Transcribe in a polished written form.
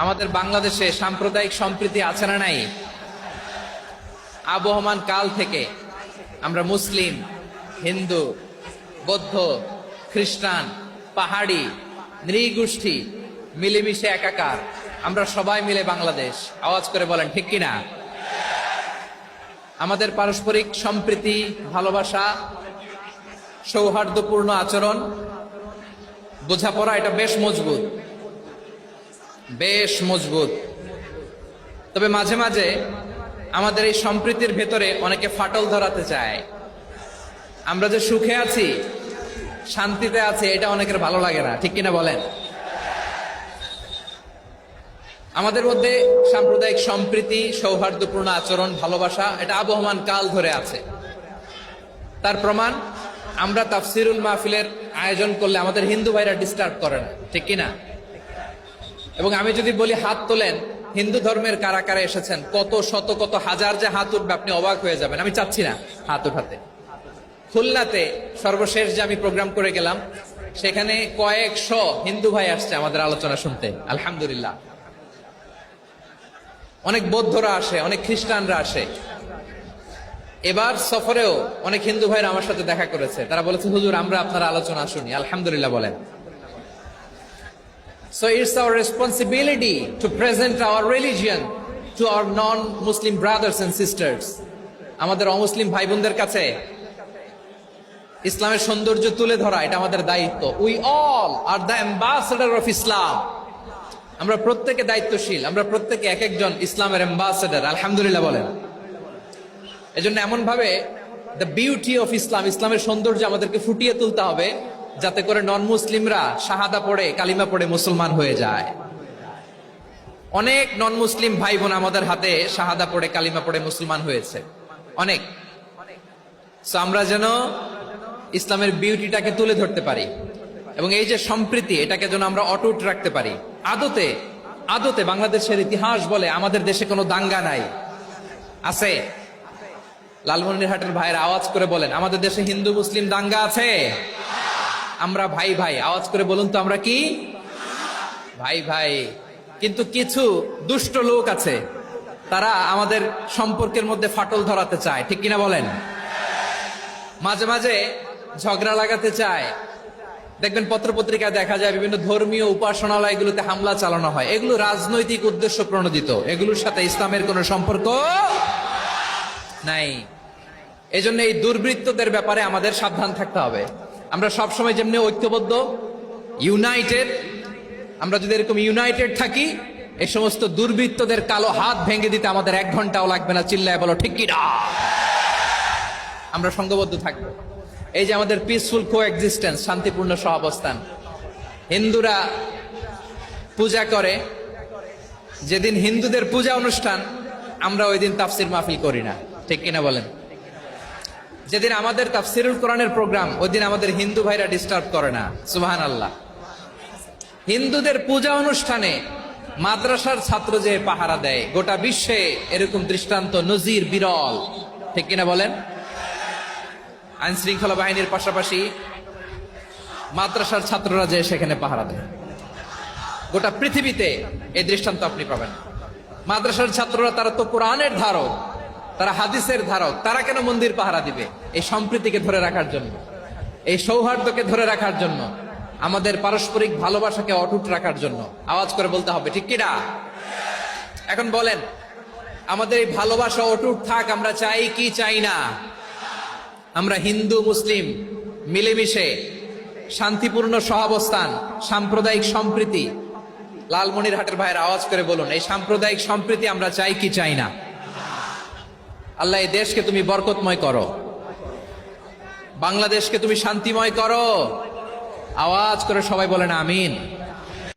আমাদের বাংলাদেশে সাম্প্রদায়িক সম্প্রীতি আছে না নাই? আবহমান কাল থেকে আমরা মুসলিম, হিন্দু, বৌদ্ধ, খ্রিস্টান, পাহাড়ি, নৃগোষ্ঠী মিলেমিশে একাকার, আমরা সবাই মিলে বাংলাদেশ। আওয়াজ করে বলেন ঠিক কিনা? আমাদের পারস্পরিক সম্প্রীতি, ভালোবাসা, সৌহার্দ্যপূর্ণ আচরণ, বোঝাপড়া এটা বেশ মজবুত, বেশ মজবুত। তবে মাঝে মাঝে আমাদের এই সম্প্রীতির ভেতরে অনেকে ফাটল ধরাতে চায়। আমরা যে সুখে আছি, শান্তিতে আছি, এটা অনেকের ভালো লাগে না, ঠিক কিনা বলেন? আমাদের মধ্যে সাম্প্রদায়িক সম্প্রীতি, সৌহার্দ্যপূর্ণ আচরণ, ভালোবাসা এটা আবহমান কাল ধরে আছে। তার প্রমাণ আমরা তাফসিরুল মাহফিলের আয়োজন করলে আমাদের হিন্দু ভাইরা ডিস্টার্ব করে না, ঠিক কিনা? এবং আমি যদি বলি হাত তোলেন, হিন্দু ধর্মের কারা কারা এসেছেন, কত শত কত হাজার যে হাত উঠবে, আপনি অবাক হয়ে যাবেন। আমি চাচ্ছি না হাত উঠাতে। খুলনাতে সর্বশেষ যে আমি প্রোগ্রাম করে গেলাম, সেখানে কয়েকশো হিন্দু ভাই আসছে আমাদের আলোচনা শুনতে, আলহামদুলিল্লাহ। অনেক বৌদ্ধরা আসে, অনেক খ্রিস্টানরা আসে। এবার সফরেও অনেক হিন্দু ভাইরা আমার সাথে দেখা করেছে। তারা বলেছে, হুজুর আমরা আপনার আলোচনা শুনি, আলহামদুলিল্লাহ বলেন। So it's our responsibility to present our religion to our non-Muslim brothers and sisters. আমাদের অমুসলিম ভাই বোনদের কাছে ইসলামের সৌন্দর্য তুলে ধরা এটা আমাদের দায়িত্ব। We all are the ambassador of Islam. আমরা প্রত্যেকে দায়িত্বশীল, আমরা প্রত্যেকে এক একজন ইসলামের অ্যাম্বাসেডর, আলহামদুলিল্লাহ বলেন। এজন্য এমন ভাবে দ্য বিউটি অফ ইসলাম, ইসলামের সৌন্দর্য আমাদেরকে ফুটিয়ে তুলতে হবে, যাতে করে নন মুসলিমরা শাহাদা পড়ে, কালিমা পড়ে মুসলমান হয়ে যায়। অনেক নন মুসলিম ভাই বোন আমাদের হাতে শাহাদা পড়ে, কালিমা পড়ে মুসলমান হয়েছে, অনেক। সো আমরা যেন ইসলামের বিউটিটাকে তুলে ধরতে পারি, এবং এই যে সম্প্রীতি, এটাকে যেন আমরা অটুট রাখতে পারি। আদতে আদতে বাংলাদেশের ইতিহাস বলে আমাদের দেশে কোনো দাঙ্গা নাই, আছে? লালমনিরহাটের ভাইয়ের আওয়াজ করে বলেন, আমাদের দেশে হিন্দু মুসলিম দাঙ্গা আছে? আমরা ভাই ভাই, আওয়াজ করে বলুন তো, আমরা কি ভাই ভাই? কিন্তু কিছু দুষ্ট লোক আছে, তারা আমাদের সম্পর্কের মধ্যে ফাটল ধরাতে চায়, ঠিক কিনা বলেন? মাঝে মাঝে ঝগড়া লাগাতে চায়। দেখবেন পত্রপত্রিকায় দেখা যায় বিভিন্ন ধর্মীয় উপাসনালয়গুলোতে হামলা চালানো হয়। এগুলো রাজনৈতিক উদ্দেশ্য প্রণোদিত, এগুলোর সাথে ইসলামের কোনো সম্পর্ক নাই। এজন্য এই দুর্বৃত্তদের ব্যাপারে আমাদের সাবধান থাকতে হবে। আমরা সবসময় যেমনি ঐক্যবদ্ধ, ইউনাইটেড, আমরা যদি এরকম ইউনাইটেড থাকি, এই সমস্ত দুর্বৃত্তদের কালো হাত ভেঙে দিতে আমাদের 1 ঘন্টাও লাগবে না। চিল্লায় বলো ঠিক কিনা? আমরা সংঘবদ্ধ থাকবো। এই যে আমাদের পিসফুল কোএক্সিস্টেন্স, শান্তিপূর্ণ সহাবস্থান। হিন্দুরা পূজা করে, যেদিন হিন্দুদের পূজা অনুষ্ঠান, আমরা ওই দিন তাফসির মাহফিল করি না, ঠিক কিনা বলেন? যেদিন আমাদের তাফসিরুল কোরআনের প্রোগ্রাম, ওই দিন আমাদের হিন্দু ভাইরা ডিস্টার্ব করে না, সুবহানাল্লাহ। হিন্দুদের পূজা অনুষ্ঠানে মাদ্রাসার ছাত্র যে পাহারা দেয়, গোটা বিশ্বে এরকম দৃষ্টান্ত, নজির বিরল, ঠিক কিনা বলেন? আইন শৃঙ্খলা বাহিনীর পাশাপাশি মাদ্রাসার ছাত্ররা যে সেখানে পাহারা দেয়, গোটা পৃথিবীতে এই দৃষ্টান্ত আপনি পাবেন। মাদ্রাসার ছাত্ররা, তারা তো কোরআনের ধারক, তারা হাদিসের ধারক, তারা কেন মন্দির পাহারা দিবে? এই সম্প্রীতিকে ধরে রাখার জন্য, এই সৌহার্দ্যকে ধরে রাখার জন্য, আমাদের পারস্পরিক ভালোবাসাকে অটুট রাখার জন্য। আওয়াজ করে বলতে হবে ঠিক কিনা? এখন বলেন, আমাদের এই ভালোবাসা অটুট থাক, আমরা চাই কি চাই না? আমরা হিন্দু মুসলিম মিলেমিশে শান্তিপূর্ণ সহাবস্থান, সাম্প্রদায়িক সম্প্রীতি। লালমনিরহাটের ভাইয়ের আওয়াজ করে বলুন, এই সাম্প্রদায়িক সম্প্রীতি আমরা চাই কি চাই না? আল্লাহ এই দেশকে তুমি বরকতময় করো, বাংলাদেশকে তুমি শান্তিময় করো। আওয়াজ করে সবাই বলেন আমিন।